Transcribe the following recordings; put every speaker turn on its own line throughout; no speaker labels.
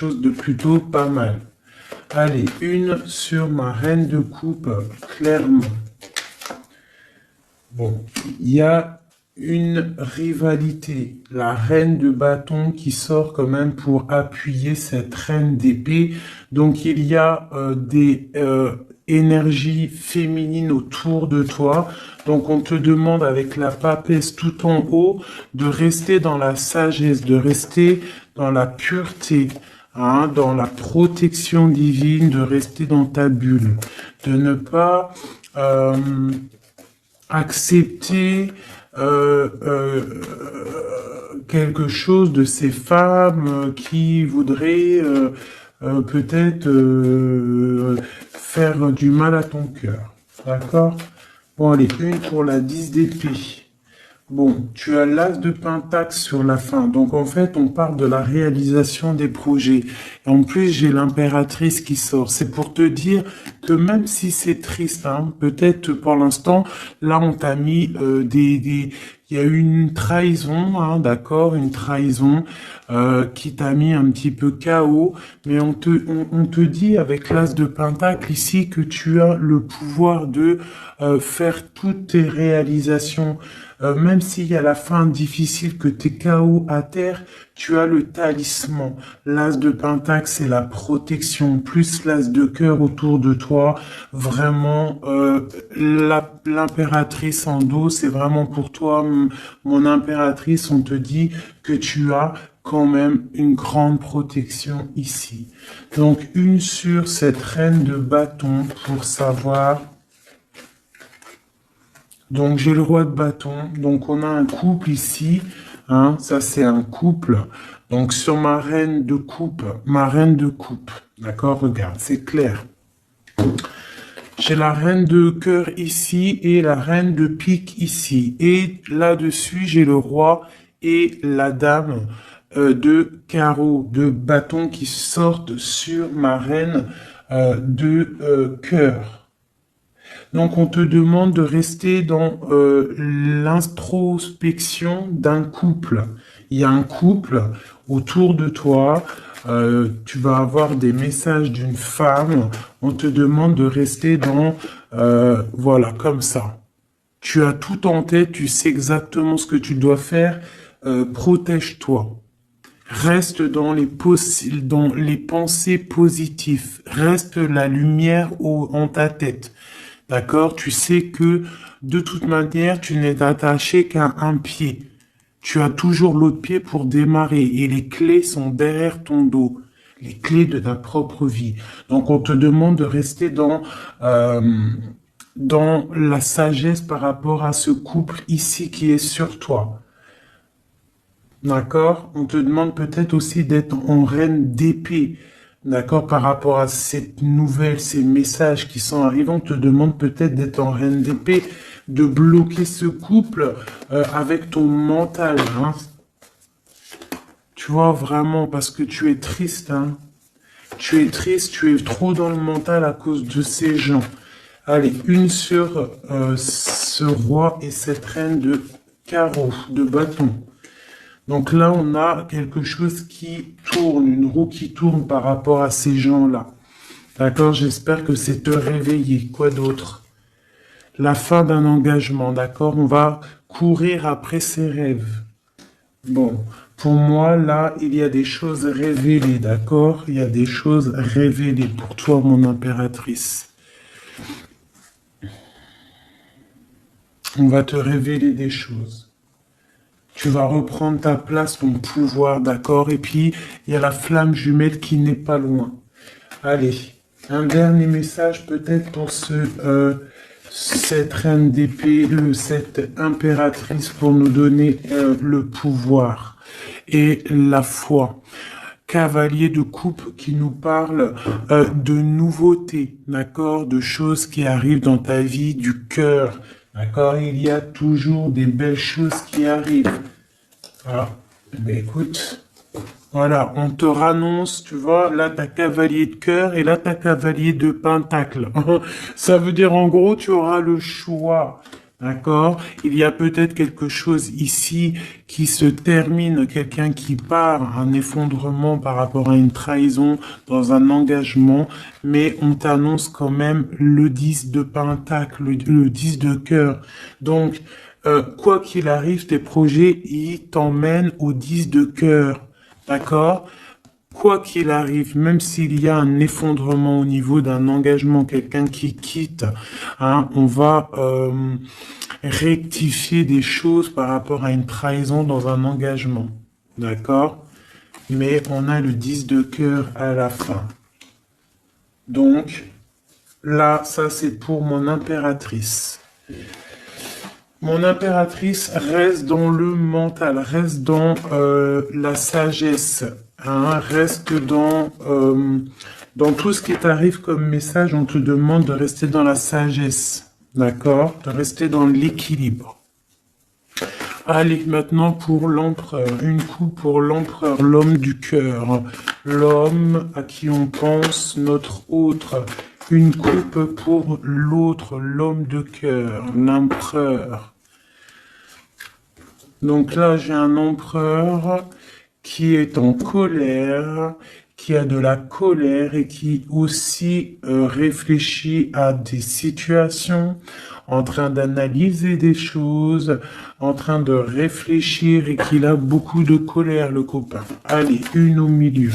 chose de plutôt pas mal. Allez, une sur ma reine de coupe, clairement. Bon, il y a une rivalité, la reine de bâton qui sort quand même pour appuyer cette reine d'épée. Donc il y a des énergies féminines autour de toi. Donc on te demande avec la papesse tout en haut de rester dans la sagesse, de rester dans la pureté, hein, dans la protection divine, de rester dans ta bulle, de ne pas accepter quelque chose de ces femmes qui voudraient peut-être faire du mal à ton cœur. D'accord? Bon, allez, une pour la 10 d'épée. Bon, tu as l'as de pentacle sur la fin. Donc, en fait, on parle de la réalisation des projets. Et en plus, j'ai l'impératrice qui sort. C'est pour te dire que même si c'est triste, hein, peut-être pour l'instant, là, on t'a mis il y a eu une trahison, hein, d'accord, une trahison qui t'a mis un petit peu KO, mais on te dit avec l'as de pentacle ici que tu as le pouvoir de faire toutes tes réalisations. Même s'il y a la fin difficile, que t'es KO à terre, tu as le talisman. L'as de pentacle, c'est la protection, plus l'as de cœur autour de toi. Vraiment, l'impératrice en dos, c'est vraiment pour toi, mon impératrice. On te dit que tu as quand même une grande protection ici. Donc, une sur cette reine de bâton pour savoir. Donc, j'ai le roi de bâton. Donc, on a un couple ici. Hein, ça, c'est un couple. Donc, sur ma reine de coupe. D'accord, regarde, c'est clair. J'ai la reine de cœur ici et la reine de pique ici. Et là-dessus, j'ai le roi et la dame de carreau, de bâton qui sortent sur ma reine de cœur. Donc, on te demande de rester dans l'introspection d'un couple. Il y a un couple autour de toi. Tu vas avoir des messages d'une femme. On te demande de rester dans, voilà, comme ça. Tu as tout en tête. Tu sais exactement ce que tu dois faire. Protège-toi. Reste dans dans les pensées positives. Reste la lumière en ta tête. D'accord? Tu sais que de toute manière, tu n'es attaché qu'à un pied. Tu as toujours l'autre pied pour démarrer et les clés sont derrière ton dos. Les clés de ta propre vie. Donc, on te demande de rester dans la sagesse par rapport à ce couple ici qui est sur toi. D'accord? On te demande peut-être aussi d'être en reine d'épée. D'accord? Par rapport à cette nouvelle, ces messages qui sont arrivés, on te demande peut-être d'être en reine d'épée, de bloquer ce couple avec ton mental. Hein? Tu vois, vraiment, parce que tu es triste. Hein? Tu es triste, tu es trop dans le mental à cause de ces gens. Allez, une sur ce roi et cette reine de carreau, de bâton. Donc là, on a quelque chose qui tourne, une roue qui tourne par rapport à ces gens-là. D'accord? J'espère que c'est te réveiller. Quoi d'autre? La fin d'un engagement, d'accord? On va courir après ses rêves. Bon, pour moi, là, il y a des choses révélées, d'accord? Il y a des choses révélées pour toi, mon impératrice. On va te révéler des choses. Tu vas reprendre ta place, ton pouvoir, d'accord? Et puis, il y a la flamme jumelle qui n'est pas loin. Allez, un dernier message peut-être pour cette reine d'épée, cette impératrice pour nous donner le pouvoir et la foi. Cavalier de coupe qui nous parle de nouveautés, d'accord? De choses qui arrivent dans ta vie, du cœur. D'accord, il y a toujours des belles choses qui arrivent. Alors, ben écoute, voilà, on te rannonce, tu vois, là t'as cavalier de cœur et là t'as cavalier de pentacle. Ça veut dire en gros, tu auras le choix. D'accord? Il y a peut-être quelque chose ici qui se termine, quelqu'un qui part, un effondrement par rapport à une trahison dans un engagement, mais on t'annonce quand même le 10 de pentacle, le 10 de cœur. Donc, quoi qu'il arrive, tes projets, ils t'emmènent au 10 de cœur. D'accord? Quoi qu'il arrive, même s'il y a un effondrement au niveau d'un engagement, quelqu'un qui quitte, hein, on va rectifier des choses par rapport à une trahison dans un engagement. D'accord? Mais on a le 10 de cœur à la fin. Donc, là, ça c'est pour mon impératrice. Mon impératrice reste dans le mental, reste dans la sagesse, hein, reste dans tout ce qui t'arrive comme message. On te demande de rester dans la sagesse, d'accord? De rester dans l'équilibre. Allez, maintenant pour l'empereur, une coupe pour l'empereur, l'homme du cœur, l'homme à qui on pense, notre autre. Une coupe pour l'autre, l'homme de cœur, l'empereur. Donc là, j'ai un empereur qui est en colère, qui a de la colère et qui aussi réfléchit à des situations, en train d'analyser des choses, en train de réfléchir et qu'il a beaucoup de colère, le copain. Allez, une au milieu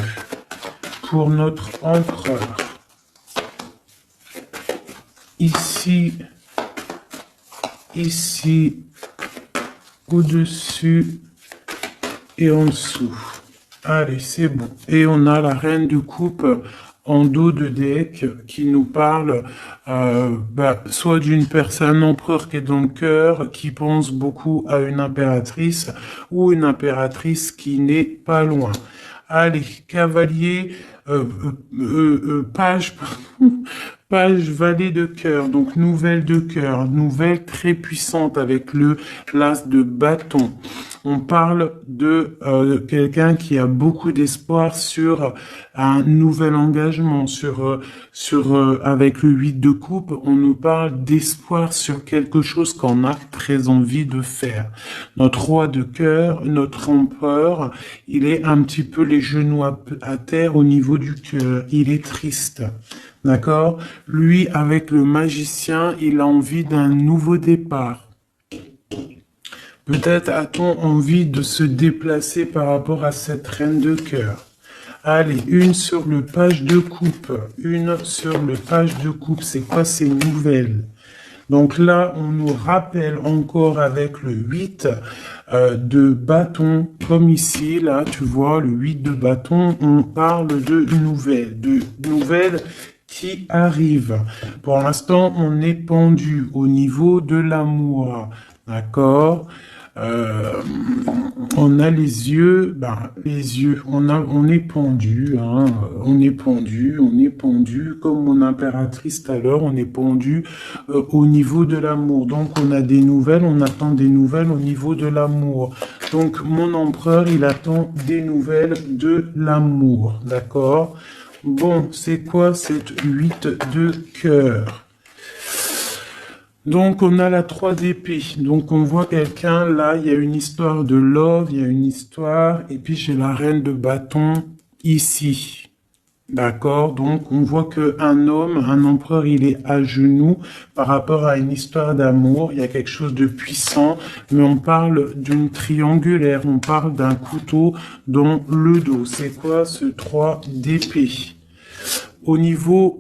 pour notre empereur. Ici, au-dessus et en dessous. Allez, c'est bon. Et on a la reine de coupe en dos de deck qui nous parle soit d'une personne, un empereur qui est dans le cœur, qui pense beaucoup à une impératrice, ou une impératrice qui n'est pas loin. Allez, cavalier, page, page valet de cœur, donc nouvelle de cœur, nouvelle très puissante avec le l'as de bâton. On parle de quelqu'un qui a beaucoup d'espoir sur un nouvel engagement, avec le 8 de coupe, on nous parle d'espoir sur quelque chose qu'on a très envie de faire. Notre roi de cœur, notre empereur, il est un petit peu les genoux à terre au niveau du cœur, il est triste. D'accord? Lui, avec le magicien, il a envie d'un nouveau départ. Peut-être a-t-on envie de se déplacer par rapport à cette reine de cœur. Allez, une sur le page de coupe. Une sur le page de coupe. C'est quoi ces nouvelles? Donc là, on nous rappelle encore avec le 8 de bâton, comme ici, là, tu vois, le 8 de bâton, on parle de nouvelles qui arrivent. Pour l'instant, on est pendu au niveau de l'amour, d'accord? On a les yeux, on est pendu, hein, on est pendu, comme mon impératrice tout à l'heure, on est pendu au niveau de l'amour. Donc on a des nouvelles, on attend des nouvelles au niveau de l'amour. Donc mon empereur, il attend des nouvelles de l'amour, d'accord? Bon, c'est quoi cette 8 de cœur? Donc, on a la 3 d'épée. Donc, on voit quelqu'un, là, il y a une histoire de love, il y a une histoire, et puis j'ai la reine de bâton ici. D'accord? Donc, on voit que un homme, un empereur, il est à genoux par rapport à une histoire d'amour. Il y a quelque chose de puissant, mais on parle d'une triangulaire, on parle d'un couteau dans le dos. C'est quoi ce 3 d'épée? Au niveau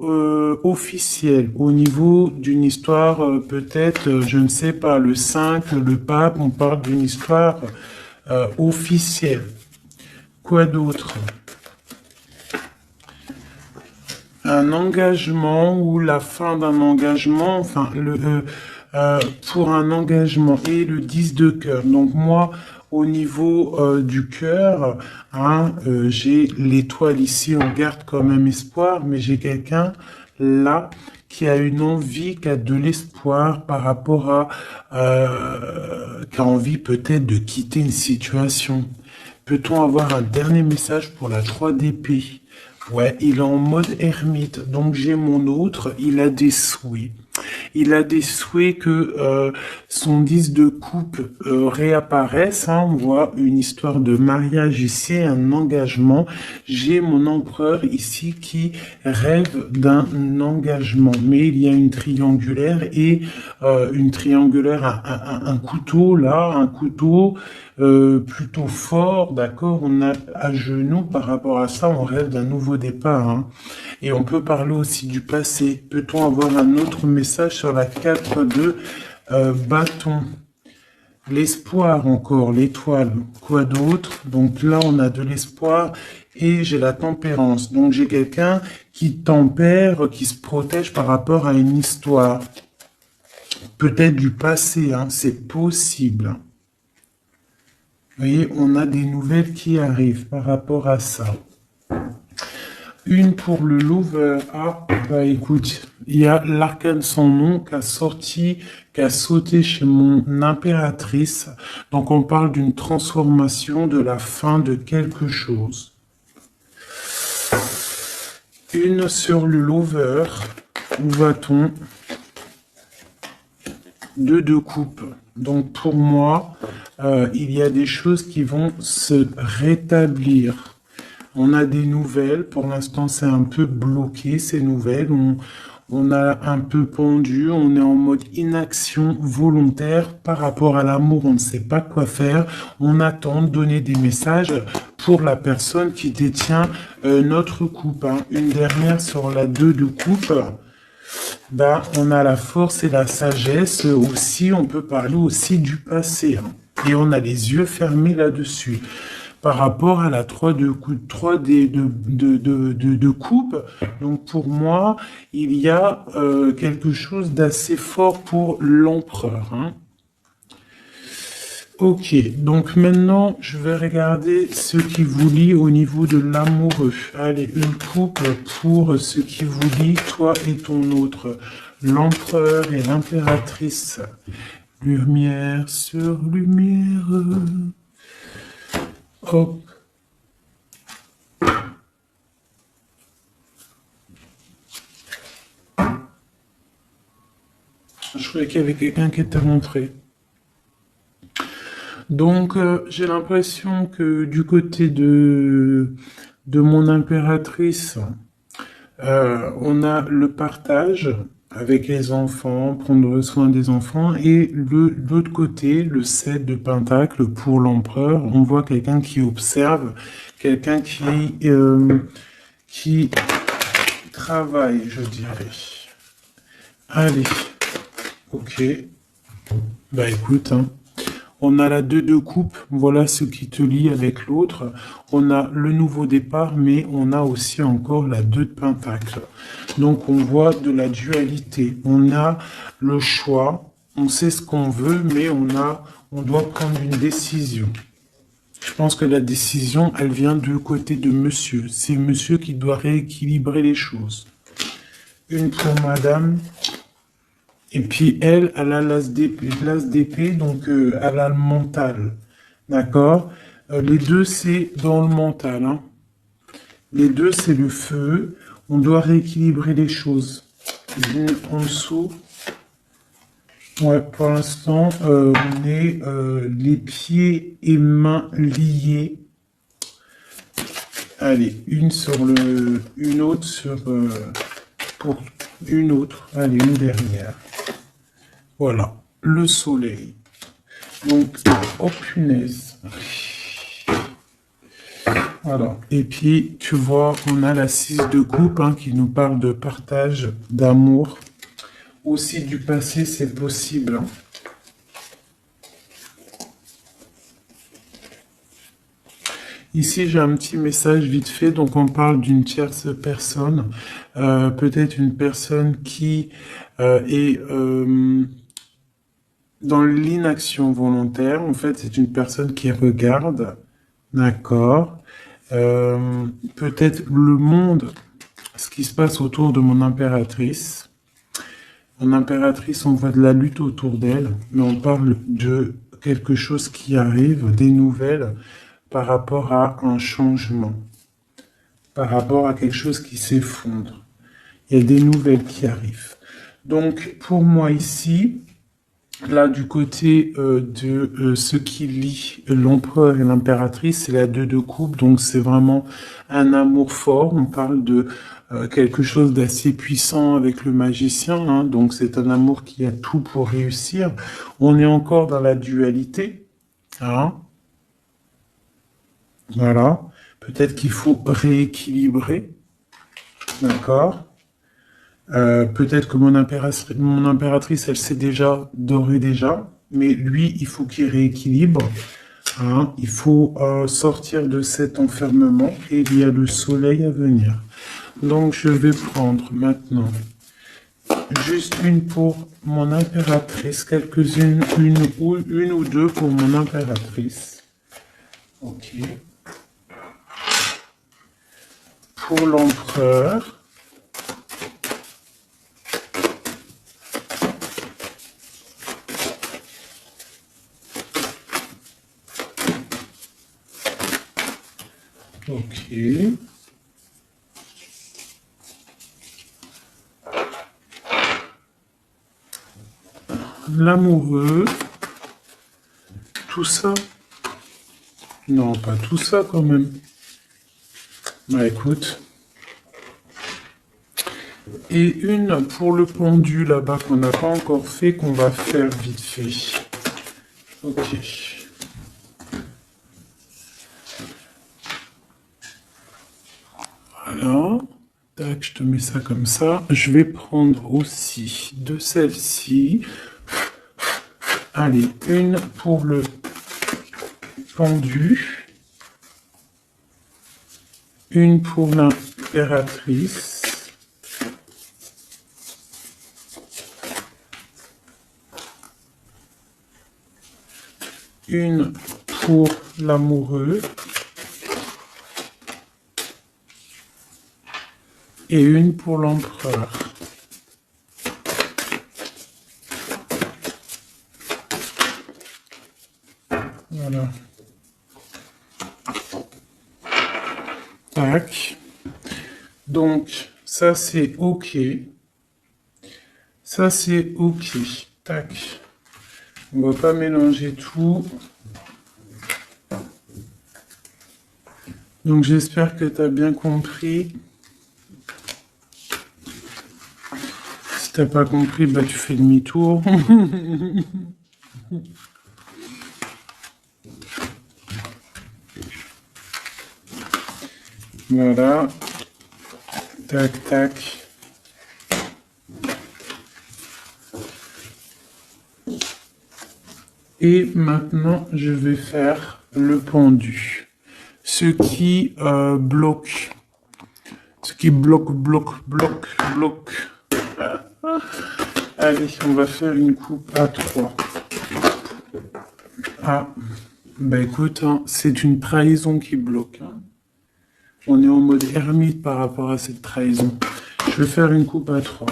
officiel, au niveau d'une histoire, peut-être, je ne sais pas, le 5, le pape, on parle d'une histoire officielle. Quoi d'autre? Un engagement ou la fin d'un engagement, enfin, pour un engagement et le 10 de cœur. Donc moi, au niveau du cœur, hein, j'ai l'étoile ici, on garde quand même espoir, mais j'ai quelqu'un là qui a une envie, qui a de l'espoir par rapport à, qui a envie peut-être de quitter une situation. Peut-on avoir un dernier message pour la 3 d'épée? Ouais, il est en mode ermite, donc j'ai mon autre, il a des souhaits. Il a des souhaits que son 10 de coupe réapparaisse. Hein. On voit une histoire de mariage ici, un engagement. J'ai mon empereur ici qui rêve d'un engagement. Mais il y a une triangulaire et une triangulaire, un couteau là, un couteau plutôt fort, d'accord. On a à genoux par rapport à ça, on rêve d'un nouveau départ. Hein. Et on peut parler aussi du passé. Peut-on avoir un autre message sur la 4 de bâton? L'espoir encore, l'étoile, quoi d'autre? Donc là, on a de l'espoir et j'ai la tempérance. Donc j'ai quelqu'un qui tempère, qui se protège par rapport à une histoire. Peut-être du passé, hein, c'est possible. Vous voyez, on a des nouvelles qui arrivent par rapport à ça. Une pour le lover. Ah, bah écoute, il y a l'arcane sans nom qui a sorti, qui a sauté chez mon impératrice. Donc on parle d'une transformation, de la fin de quelque chose. Une sur le lover. Où va-t-on? Deux de coupe. Donc pour moi, il y a des choses qui vont se rétablir. On a des nouvelles. Pour l'instant, c'est un peu bloqué, ces nouvelles. On a un peu pendu. On est en mode inaction volontaire par rapport à l'amour. On ne sait pas quoi faire. On attend de donner des messages pour la personne qui détient notre coupe. Hein. Une dernière sur la 2 de coupe. Ben, on a la force et la sagesse aussi, on peut parler aussi du passé. Hein. Et on a les yeux fermés là-dessus. Par rapport à la 3 de coupe, 3 de coupe, donc pour moi, il y a quelque chose d'assez fort pour l'empereur. Hein. Ok, donc maintenant, je vais regarder ce qui vous lie au niveau de l'amoureux. Allez, une coupe pour ce qui vous lie, toi et ton autre. L'empereur et l'impératrice. Lumière sur lumière. Hop. Je croyais qu'il y avait quelqu'un qui était rentré. Donc, j'ai l'impression que du côté de mon impératrice, on a le partage avec les enfants, prendre soin des enfants, et l'autre côté, le 7 de Pentacle pour l'empereur, on voit quelqu'un qui observe, quelqu'un qui travaille, je dirais. Allez, ok. Bah écoute, hein. On a la 2 de coupe, voilà ce qui te lie avec l'autre. On a le nouveau départ, mais on a aussi encore la 2 de pentacle. Donc on voit de la dualité. On a le choix, on sait ce qu'on veut, mais on doit prendre une décision. Je pense que la décision, elle vient du côté de monsieur. C'est monsieur qui doit rééquilibrer les choses. Une pour madame. Et puis elle a l'as d'épée, donc elle a le mental. D'accord. Les deux, c'est dans le mental. Hein. Les deux, c'est le feu. On doit rééquilibrer les choses. En dessous. Ouais, pour l'instant, on est les pieds et mains liés. Allez, une autre sur pour une autre. Allez, une dernière. Voilà, le soleil. Donc, oh punaise. Voilà. Et puis, tu vois, on a la 6 de coupe hein, qui nous parle de partage, d'amour. Aussi du passé, c'est possible. Hein. Ici, j'ai un petit message vite fait. Donc, on parle d'une tierce personne. Peut-être une personne qui est... dans l'inaction volontaire, en fait, c'est une personne qui regarde, d'accord, peut-être le monde, ce qui se passe autour de mon impératrice. Mon impératrice, on voit de la lutte autour d'elle, mais on parle de quelque chose qui arrive, des nouvelles par rapport à un changement, par rapport à quelque chose qui s'effondre. Il y a des nouvelles qui arrivent. Donc, pour moi ici, là, du côté de ce qui lie l'empereur et l'impératrice, c'est la 2 de coupe, donc c'est vraiment un amour fort. On parle de quelque chose d'assez puissant avec le magicien, hein, donc c'est un amour qui a tout pour réussir. On est encore dans la dualité, hein, voilà. Peut-être qu'il faut rééquilibrer, d'accord. Peut-être que mon impératrice, elle sait déjà, d'ores et déjà, mais lui, il faut qu'il rééquilibre. Hein, il faut sortir de cet enfermement et il y a le soleil à venir. Donc, je vais prendre maintenant juste une pour mon impératrice, quelques-unes, une ou deux pour mon impératrice. Ok. Pour l'empereur. Ok. L'amoureux. Tout ça. Non, pas tout ça quand même. Bah écoute. Et une pour le pendu là-bas qu'on n'a pas encore fait, qu'on va faire vite fait. Ok. Voilà. Tac, je te mets ça comme ça. Je vais prendre aussi de celle-ci. Allez, une pour le pendu. Une pour l'impératrice. Une pour l'amoureux. Et une pour l'empereur. Voilà. Tac. Donc, ça c'est OK. Ça c'est OK. Tac. On va pas mélanger tout. Donc, j'espère que tu as bien compris. Si t'as pas compris, bah tu fais demi-tour. Voilà. Tac, tac. Et maintenant, je vais faire le pendu. Ce qui bloque. Ce qui bloque. Allez, on va faire une coupe à 3. Ah, bah écoute, hein, c'est une trahison qui bloque. Hein. On est en mode ermite par rapport à cette trahison. Je vais faire une coupe à 3.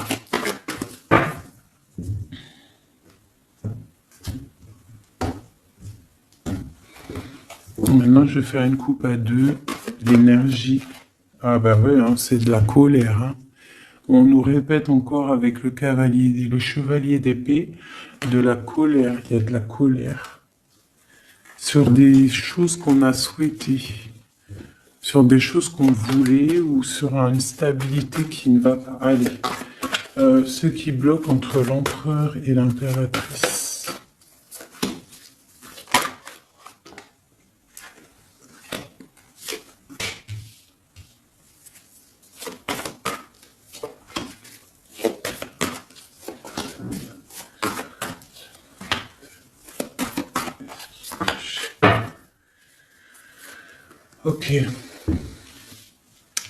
Maintenant, je vais faire une coupe à 2. L'énergie. Ah bah ouais, hein, c'est de la colère. Hein. On nous répète encore avec le cavalier, le chevalier d'épée, de la colère. Il y a de la colère. Sur des choses qu'on a souhaitées. Sur des choses qu'on voulait ou sur une stabilité qui ne va pas aller. Ce qui bloque entre l'empereur et l'impératrice. Ok.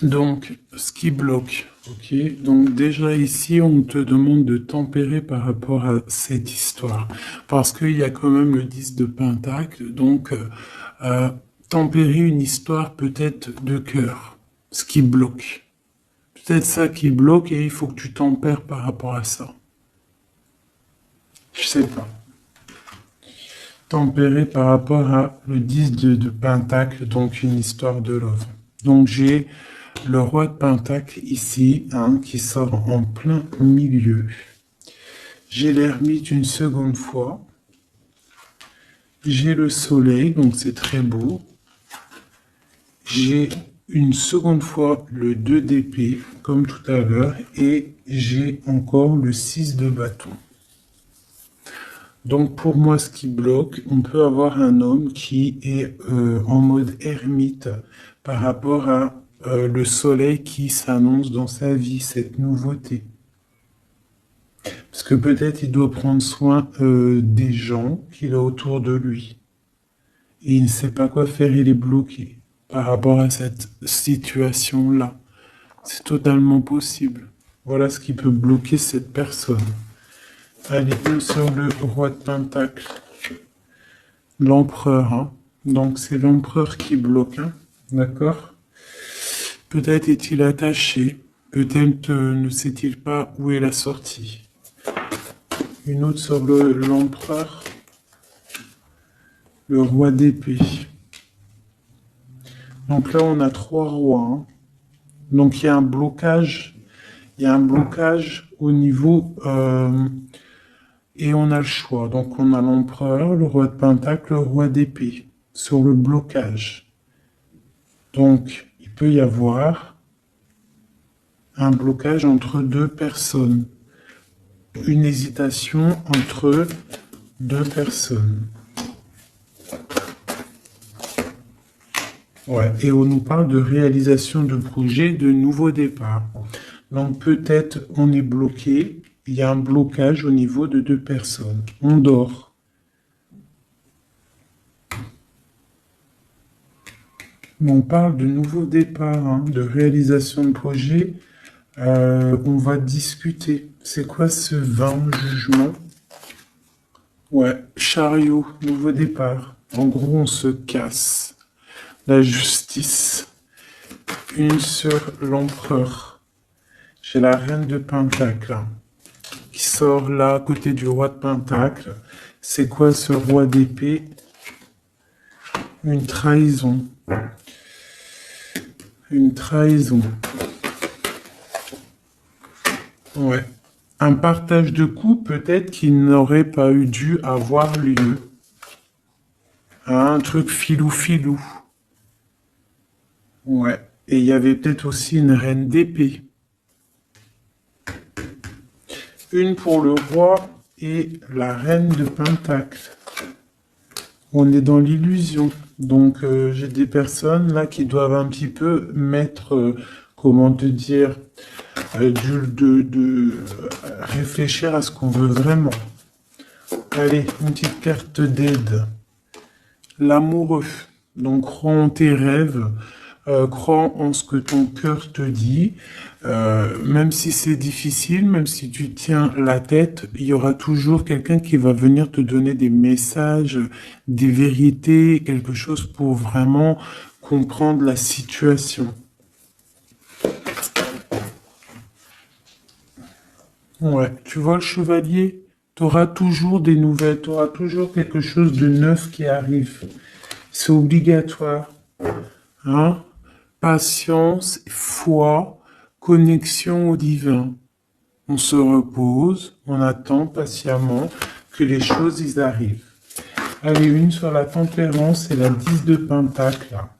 Donc, ce qui bloque. Ok. Donc, déjà ici, on te demande de tempérer par rapport à cette histoire. Parce qu'il y a quand même le 10 de Pentacle. Donc, tempérer une histoire peut-être de cœur. Ce qui bloque. Peut-être ça qui bloque et il faut que tu tempères par rapport à ça. Je sais pas. Tempérer par rapport à le 10 de Pentacle, donc une histoire de love. Donc j'ai le roi de Pentacle ici, hein, qui sort en plein milieu. J'ai l'ermite une seconde fois. J'ai le soleil, donc c'est très beau. J'ai une seconde fois le 2 d'épée, comme tout à l'heure, et j'ai encore le 6 de bâton. Donc pour moi, ce qui bloque, on peut avoir un homme qui est en mode ermite par rapport à le soleil qui s'annonce dans sa vie, cette nouveauté. Parce que peut-être il doit prendre soin des gens qu'il a autour de lui. Et il ne sait pas quoi faire, il est bloqué par rapport à cette situation-là. C'est totalement possible. Voilà ce qui peut bloquer cette personne. Allez, une sur le roi de Pentacle. L'empereur, hein. Donc c'est l'empereur qui bloque, hein. D'accord? Peut-être est-il attaché. Peut-être ne sait-il pas où est la sortie. Une autre sur l'empereur. Le roi d'épée. Donc là, on a 3 rois, hein. Donc il y a un blocage. Il y a un blocage au niveau... et on a le choix. Donc on a l'empereur, le roi de Pentacle, le roi d'épée. Sur le blocage. Donc, il peut y avoir un blocage entre 2 personnes. Une hésitation entre 2 personnes. Ouais, et on nous parle de réalisation de projets, de nouveaux départs. Donc peut-être on est bloqué, il y a un blocage au niveau de 2 personnes. On dort. On parle de nouveaux départs, hein, de réalisation de projets. On va discuter. C'est quoi ce 20 jugement? Ouais, chariot, nouveau départ. En gros, on se casse. La justice. Une sur l'empereur. J'ai la reine de Pentacle, hein, qui sort là à côté du roi de Pentacle. C'est quoi ce roi d'épée? Une trahison. Une trahison. Ouais. Un partage de coups peut-être qui n'aurait pas eu dû avoir lieu. Un truc filou-filou. Ouais. Et il y avait peut-être aussi une reine d'épée. Une pour le roi et la reine de Pentacle. On est dans l'illusion. Donc j'ai des personnes là qui doivent un petit peu mettre, comment te dire, réfléchir à ce qu'on veut vraiment. Allez, une petite carte d'aide. L'amoureux. Donc crois en tes rêves, crois en ce que ton cœur te dit. Même si c'est difficile, même si tu tiens la tête, il y aura toujours quelqu'un qui va venir te donner des messages, des vérités, quelque chose pour vraiment comprendre la situation. Ouais, tu vois le chevalier, tu auras toujours des nouvelles, tu auras toujours quelque chose de neuf qui arrive. C'est obligatoire. Hein? Patience, foi, connexion au divin. On se repose, on attend patiemment que les choses y arrivent. Allez, une sur la tempérance et la 10 de Pentacle. Là.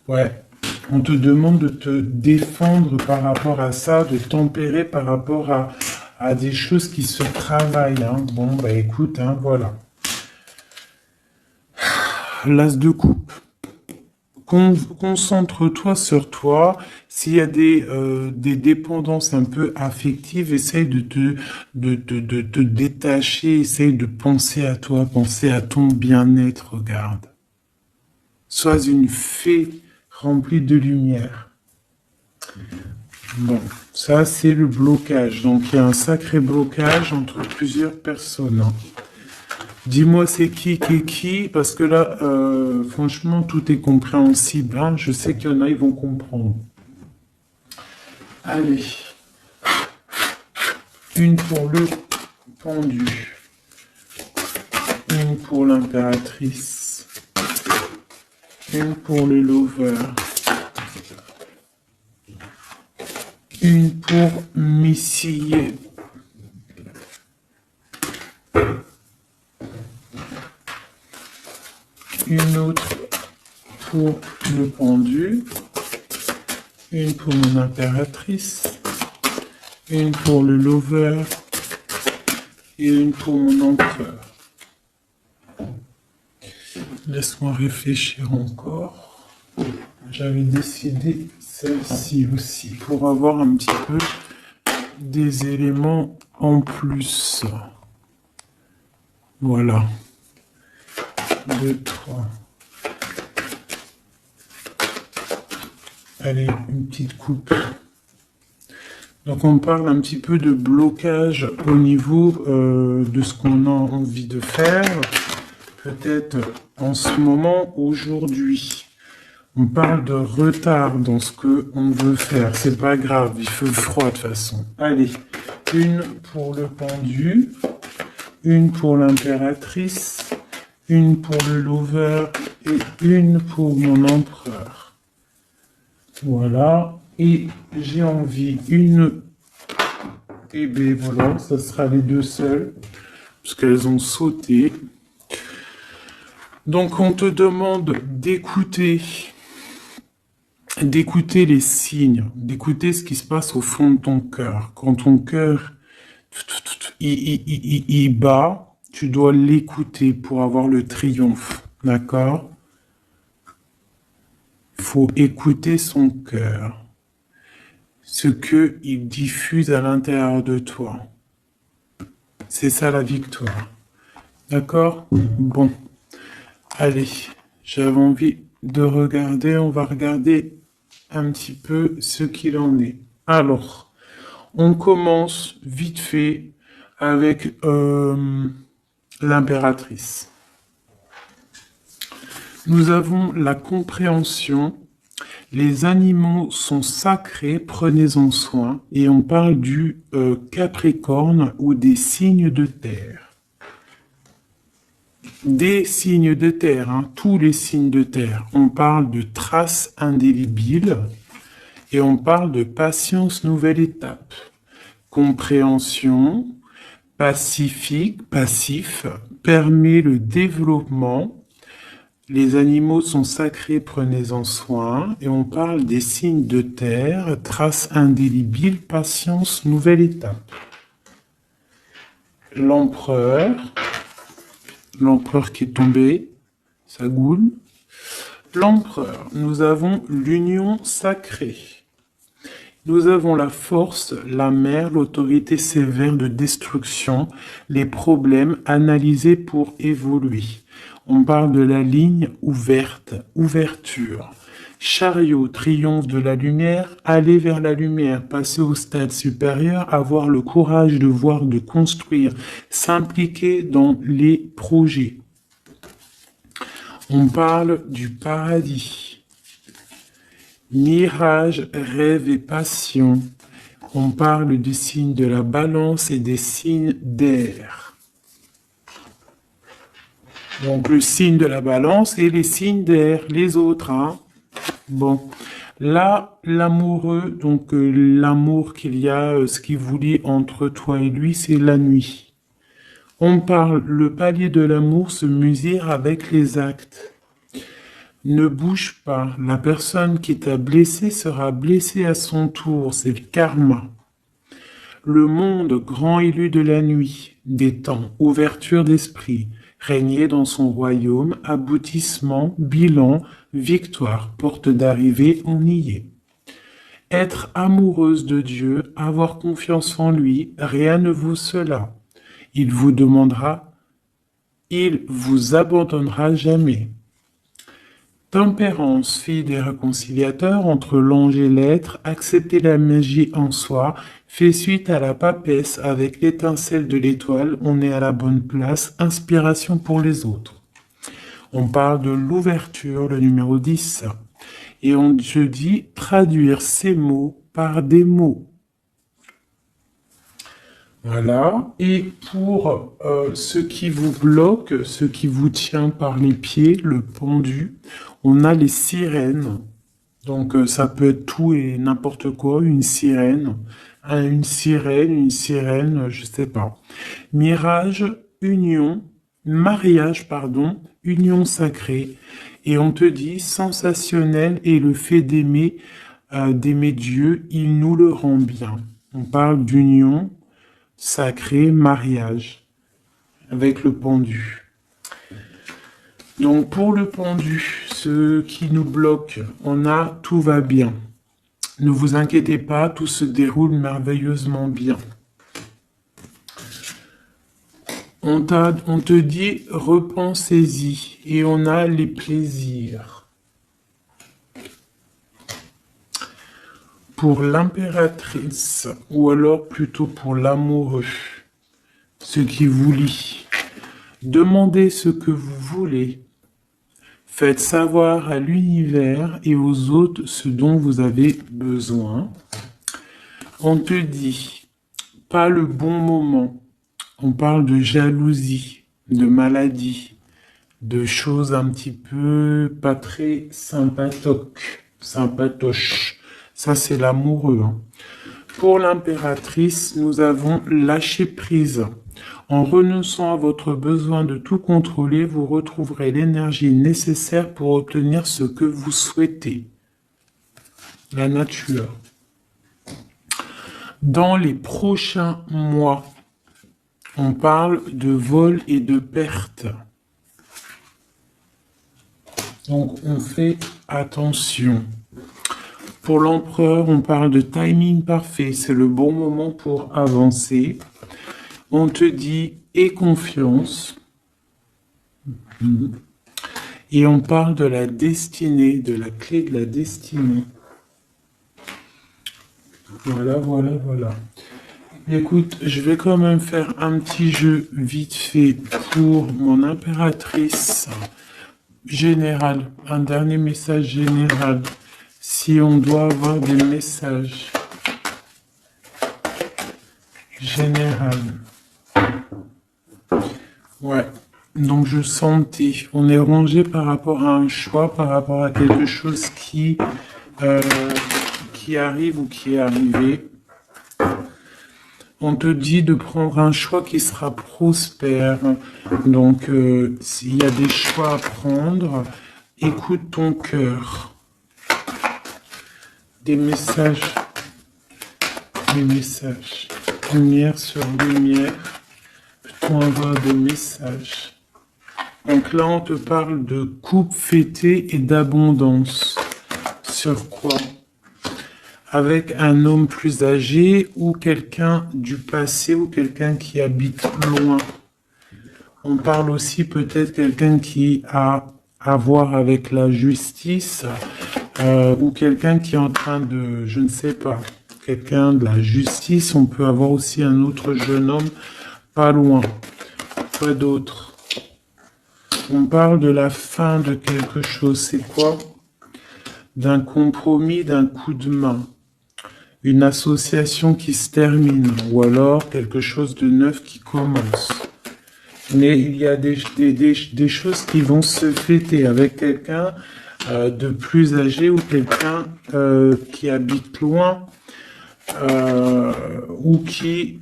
Ouais, on te demande de te défendre par rapport à ça, de tempérer par rapport à des choses qui se travaillent. Hein. Bon, bah écoute, hein, voilà. L'as de coupe. Concentre-toi sur toi. S'il y a des dépendances un peu affectives, essaye de te détacher, essaye de penser à toi, penser à ton bien-être, regarde. Sois une fée remplie de lumière. Bon, ça c'est le blocage. Donc il y a un sacré blocage entre plusieurs personnes. Hein. Dis-moi c'est qui, parce que là, franchement, tout est compréhensible. Hein. Je sais qu'il y en a, ils vont comprendre. Allez. Une pour le pendu. Une pour l'impératrice. Une pour le lover. Une pour Messier. Une autre pour le pendu. Une pour mon impératrice. Une pour le lover. Et une pour mon empereur. Laisse-moi réfléchir encore. J'avais décidé celle-ci aussi pour avoir un petit peu des éléments en plus. Voilà. 2, 3. Allez, une petite coupe. Donc on parle un petit peu de blocage au niveau de ce qu'on a envie de faire. Peut-être en ce moment, aujourd'hui. On parle de retard dans ce qu'on veut faire. C'est pas grave, il fait froid de toute façon. Allez, une pour le pendu, une pour l'impératrice, une pour le lover et une pour mon empereur. Voilà. Et j'ai envie une... Et bien voilà, ça sera les deux seules, parce qu'elles ont sauté. Donc on te demande d'écouter les signes, d'écouter ce qui se passe au fond de ton cœur. Quand ton cœur il bat, tu dois l'écouter pour avoir le triomphe, d'accord? Il faut écouter son cœur, ce qu'il diffuse à l'intérieur de toi. C'est ça la victoire, d'accord? Bon. Allez, j'avais envie de regarder, on va regarder un petit peu ce qu'il en est. Alors, on commence vite fait avec l'impératrice. Nous avons la compréhension, les animaux sont sacrés, prenez-en soin, et on parle du Capricorne ou des signes de terre. Des signes de terre, hein, tous les signes de terre. On parle de traces indélébiles et on parle de patience, nouvelle étape. Compréhension, pacifique, passif, permet le développement. Les animaux sont sacrés, prenez-en soin. Et on parle des signes de terre, traces indélébiles, patience, nouvelle étape. L'empereur qui est tombé, ça goule. L'empereur, nous avons l'union sacrée. Nous avons la force, la mer, l'autorité sévère de destruction, les problèmes analysés pour évoluer. On parle de la ligne ouverte, ouverture. Chariot, triomphe de la lumière, aller vers la lumière, passer au stade supérieur, avoir le courage de voir, de construire, s'impliquer dans les projets. On parle du paradis. Mirage, rêve et passion. On parle des signes de la balance et des signes d'air. Donc le signe de la balance et les signes d'air, les autres, hein. Bon, là, l'amoureux, donc l'amour qu'il y a, ce qui vous lie entre toi et lui, c'est la nuit. On parle, le palier de l'amour se mesure avec les actes. Ne bouge pas, la personne qui t'a blessé sera blessée à son tour, c'est le karma. Le monde, grand élu de la nuit, des temps, ouverture d'esprit, régner dans son royaume, aboutissement, bilan, victoire, porte d'arrivée, on y est. Être amoureuse de Dieu, avoir confiance en lui, rien ne vaut cela. Il vous demandera, il vous abandonnera jamais. Tempérance, fille des réconciliateurs entre l'ange et l'être, accepter la magie en soi, fait suite à la papesse avec l'étincelle de l'étoile, on est à la bonne place, inspiration pour les autres. On parle de l'ouverture, le numéro 10. Et je dis traduire ces mots par des mots. Voilà. Et pour ce qui vous bloque, ce qui vous tient par les pieds, le pendu, on a les sirènes. Donc ça peut être tout et n'importe quoi, une sirène, je sais pas. Mirage, union, mariage, pardon, union sacrée. Et on te dit, sensationnel est le fait d'aimer Dieu, il nous le rend bien. On parle d'union sacrée, mariage, avec le pendu. Donc pour le pendu, ce qui nous bloque, on a tout va bien. Ne vous inquiétez pas, tout se déroule merveilleusement bien. On te dit repensez-y et on a les plaisirs. Pour l'impératrice, ou alors plutôt pour l'amoureux, ce qui vous lie. Demandez ce que vous voulez. Faites savoir à l'univers et aux autres ce dont vous avez besoin. On te dit, pas le bon moment. On parle de jalousie, de maladie, de choses un petit peu pas très sympatoches. Ça, c'est l'amoureux. Hein. Pour l'impératrice, nous avons lâché prise. En renonçant à votre besoin de tout contrôler, vous retrouverez l'énergie nécessaire pour obtenir ce que vous souhaitez. La nature. Dans les prochains mois, on parle de vol et de perte. Donc, on fait attention. Pour l'empereur, on parle de timing parfait. C'est le bon moment pour avancer. On te dit « aie confiance ». Et on parle de la destinée, de la clé de la destinée. Voilà. Écoute, je vais quand même faire un petit jeu vite fait pour mon impératrice générale. Un dernier message général. Si on doit avoir des messages général. Ouais. Donc je sentais, on est rangé par rapport à un choix, par rapport à quelque chose qui arrive ou qui est arrivé. On te dit de prendre un choix qui sera prospère. Donc s'il y a des choix à prendre, écoute ton cœur. Des messages, lumière sur lumière, peut-on avoir des messages? Donc là, on te parle de coupe fêtée et d'abondance. Sur quoi? Avec un homme plus âgé ou quelqu'un du passé ou quelqu'un qui habite loin. On parle aussi peut-être quelqu'un qui a à voir avec la justice, ou quelqu'un qui est en train de, je ne sais pas, quelqu'un de la justice. On peut avoir aussi un autre jeune homme pas loin. Quoi d'autre? On parle de la fin de quelque chose. C'est quoi? D'un compromis, d'un coup de main. Une association qui se termine, ou alors quelque chose de neuf qui commence. Mais il y a des choses qui vont se fêter avec quelqu'un de plus âgé ou quelqu'un qui habite loin ou qui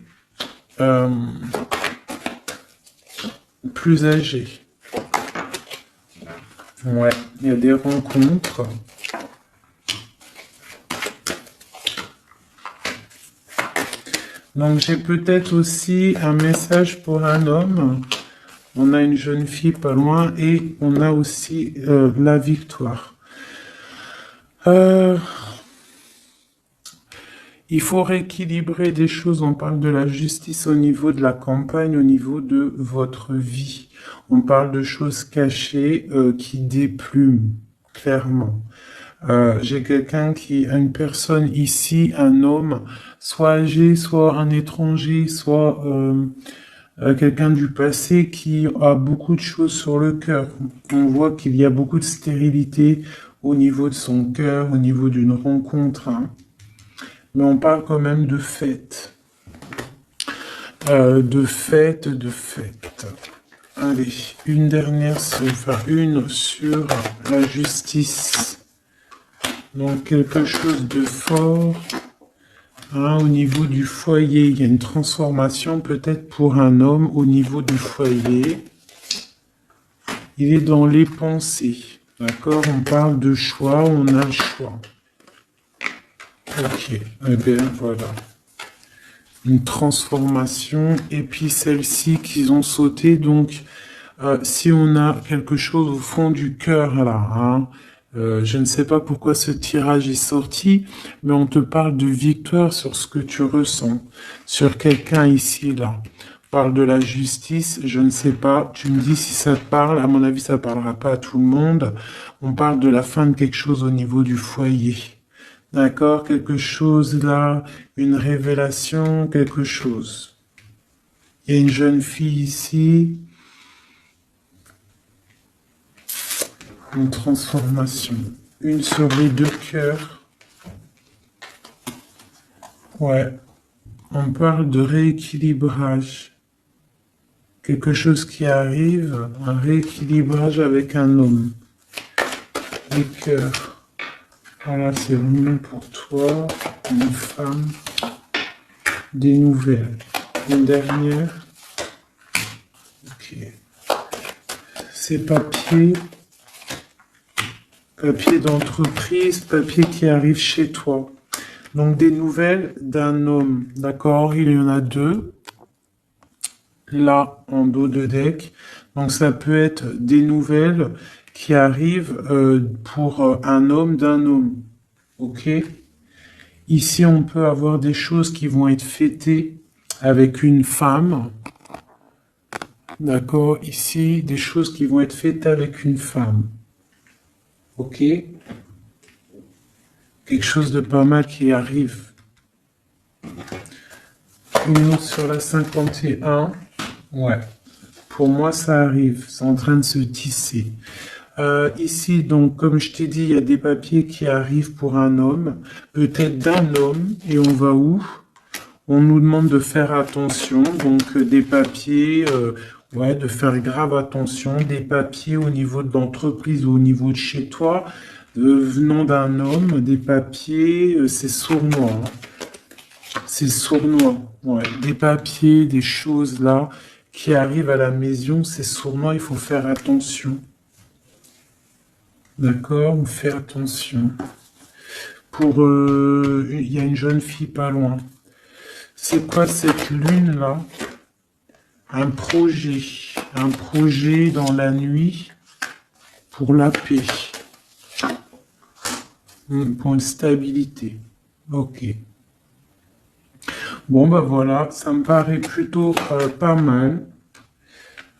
plus âgé. Ouais, il y a des rencontres. Donc j'ai peut-être aussi un message pour un homme. On a une jeune fille pas loin et on a aussi la victoire. Il faut rééquilibrer des choses. On parle de la justice au niveau de la campagne, au niveau de votre vie. On parle de choses cachées qui déplument, clairement. J'ai quelqu'un une personne ici, un homme, soit âgé, soit un étranger, soit quelqu'un du passé qui a beaucoup de choses sur le cœur. On voit qu'il y a beaucoup de stérilité au niveau de son cœur, au niveau d'une rencontre. Hein. Mais on parle quand même de fête. De fête. Allez, une dernière, une sur la justice. Donc quelque chose de fort, Hein, au niveau du foyer, il y a une transformation peut-être pour un homme au niveau du foyer. Il est dans les pensées. D'accord? On parle de choix, on a le choix. Ok, eh bien voilà. Une transformation. Et puis celle-ci qu'ils ont sauté. Donc, si on a quelque chose au fond du cœur là, hein, je ne sais pas pourquoi ce tirage est sorti, mais on te parle de victoire sur ce que tu ressens, sur quelqu'un ici, là. On parle de la justice, je ne sais pas, tu me dis si ça te parle, à mon avis ça parlera pas à tout le monde. On parle de la fin de quelque chose au niveau du foyer. D'accord, quelque chose là, une révélation, quelque chose. Il y a une jeune fille ici, une transformation. Une sur les deux cœurs. Ouais. On parle de rééquilibrage. Quelque chose qui arrive, un rééquilibrage avec un homme. Les cœurs. Voilà, c'est vraiment pour toi, une femme. Des nouvelles. Une dernière. Ok. Ces papiers. Papier d'entreprise, papier qui arrive chez toi. Donc des nouvelles d'un homme, d'accord? Il y en a deux, là, en dos de deck. Donc ça peut être des nouvelles qui arrivent pour un homme d'un homme, ok? Ici, on peut avoir des choses qui vont être fêtées avec une femme, d'accord? Ici, des choses qui vont être faites avec une femme. Ok, quelque chose de pas mal qui arrive. Une autre sur la 51. Ouais. Pour moi, ça arrive. C'est en train de se tisser. Ici, donc, comme je t'ai dit, il y a des papiers qui arrivent pour un homme. Peut-être d'un homme. Et on va où? On nous demande de faire attention. Donc, des papiers... ouais, de faire grave attention. Des papiers au niveau de l'entreprise ou au niveau de chez toi. Venant d'un homme, des papiers, c'est sournois. Hein. C'est sournois. Ouais. Des papiers, des choses là qui arrivent à la maison, c'est sournois, il faut faire attention. D'accord? On fait attention. Pour, il y a une jeune fille pas loin. C'est quoi cette lune là? Un projet dans la nuit pour la paix. Pour une stabilité. Ok. Bon, bah voilà, ça me paraît plutôt pas mal.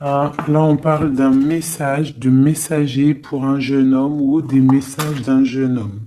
Ah, là, on parle d'un message, de messager pour un jeune homme ou des messages d'un jeune homme.